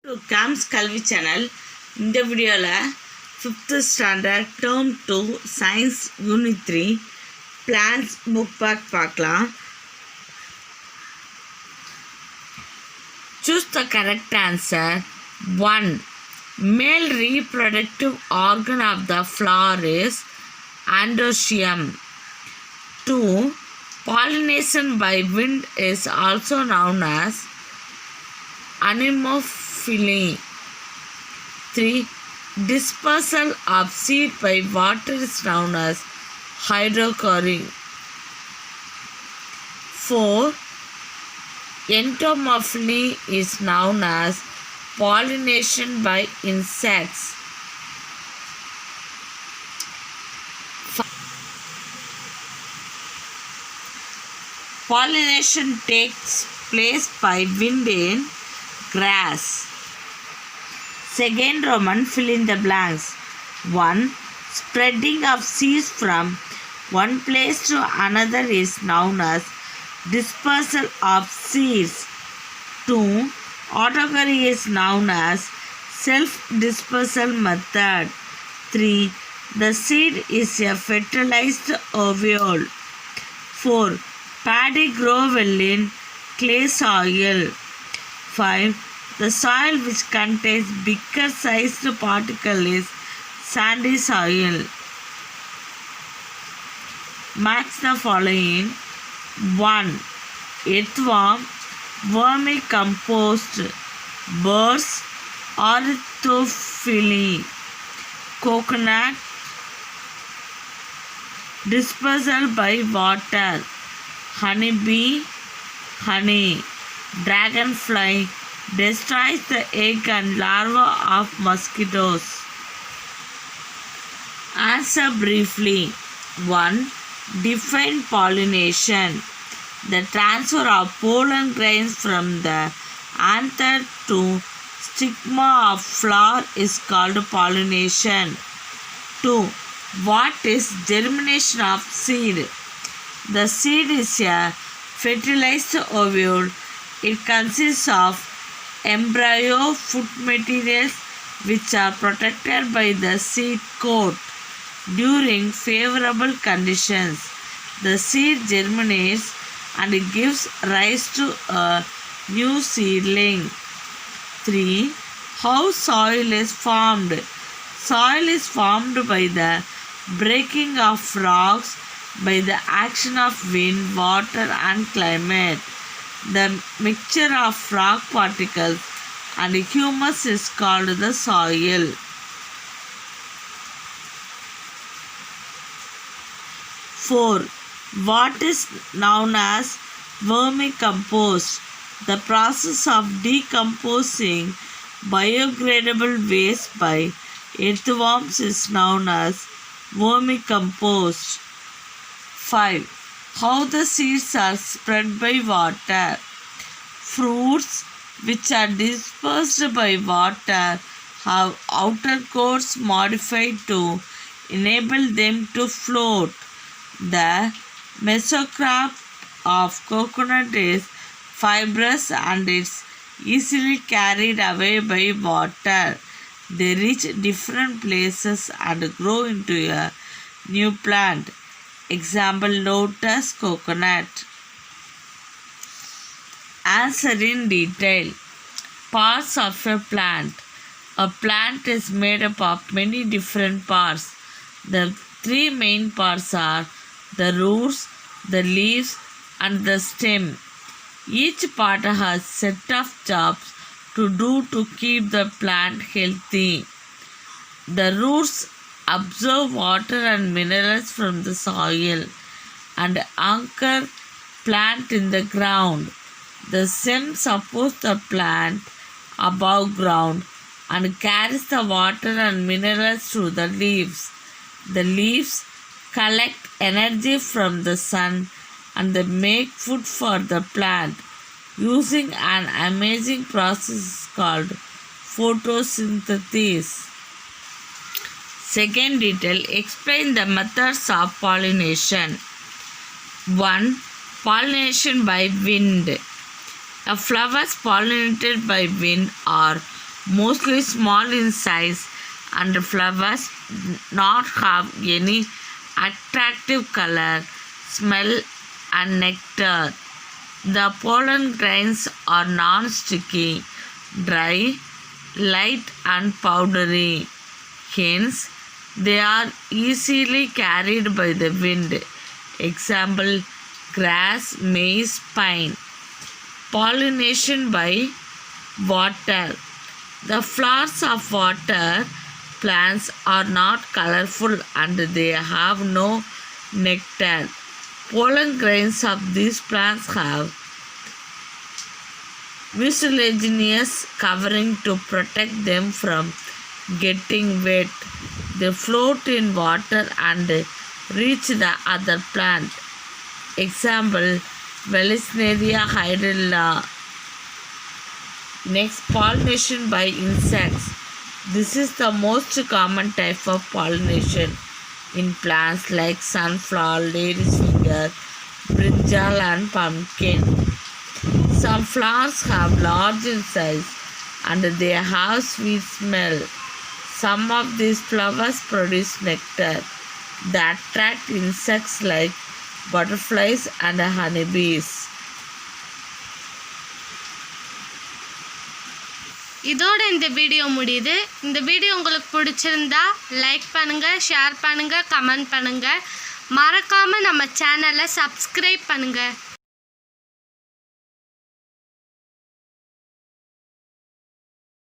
To games கல்வி channel. இந்த வீடியோவில் 5th standard term 2 science unit 3 plants book back பார்க்கலாம். Choose the correct answer. 1. Male reproductive organ of the flower is androecium. 2. Pollination by wind is also known as anemophily. 3. Dispersal of seed by water is known as hydrocoring. 4. Entomophily is known as pollination by insects. Pollination takes place by wind in grass. Second Roman, fill in the blanks. 1. Spreading of seeds from one place to another is known as dispersal of seeds. 2. Autogyny is known as self-dispersal method. 3. The seed is a fertilized ovule. 4. Paddy grow well in clay soil. 5. The soil which contains bigger sized particle is sandy soil. Match the following. 1. Earthworm, vermicompost, birds, ornithophily, coconut, dispersal by water, honeybee, honey, dragonfly, destroys the egg and larva of mosquitoes. Answer briefly. 1. Define pollination. The transfer of pollen grains from the anther to stigma of flower is called pollination. 2. What is germination of seed? The seed is a fertilized ovule. It consists of embryo food materials which are protected by the seed coat. During favorable conditions, the seed germinates and gives rise to a new seedling. 3. How soil is formed? Soil is formed by the breaking of rocks by the action of wind, water and climate. The mixture of rock particles and humus is called the soil. 4. What is known as vermicompost? The process of decomposing biodegradable waste by earthworms is known as vermicompost. 5. How the seeds are spread by water. Fruits which are dispersed by water have outer coats modified to enable them to float. The mesocarp of coconut is fibrous and it's easily carried away by water. They reach different places and grow into a new plant. Example, lotus, coconut. Answer in detail. Parts of a plant. A plant is made up of many different parts. The three main parts are the roots, the leaves and the stem. Each part has set of jobs to do to keep the plant healthy. The roots absorb water and minerals from the soil and anchor plant in the ground. The stem supports the plant above ground and carries the water and minerals through the leaves. The leaves collect energy from the sun and they make food for the plant using an amazing process called photosynthesis. Second detail, explain the methods of pollination. 1. Pollination by wind. A flowers pollinated by wind are mostly small in size, and flowers not have any attractive color, smell, and nectar. The pollen grains are non-sticky, dry, light, and powdery. Hence, they are easily carried by the wind. Example, grass, maize, pine. Pollination by water. The flowers of water plants are not colorful and they have no nectar. Pollen grains of these plants have mucilaginous covering to protect them from getting wet. They float in water and reach the other plant. Example, Vallisneria hydrilla. Next, pollination by insects. This is the most common type of pollination in plants like sunflower, lady's finger, brinjal, and pumpkin. Some flowers have large in size and they have sweet smell. Some of these flowers produce nectar that attract insects like butterflies and honeybees. இதோட இந்த video முடியுது. இந்த video உங்களுக்கு பிடிச்சிருந்தா like பண்ணுங்கள், share பண்ணுங்கள், comment பண்ணுங்கள். மறக்காமல் நம்ம சேனலை சப்ஸ்கிரைப் பண்ணுங்கள்.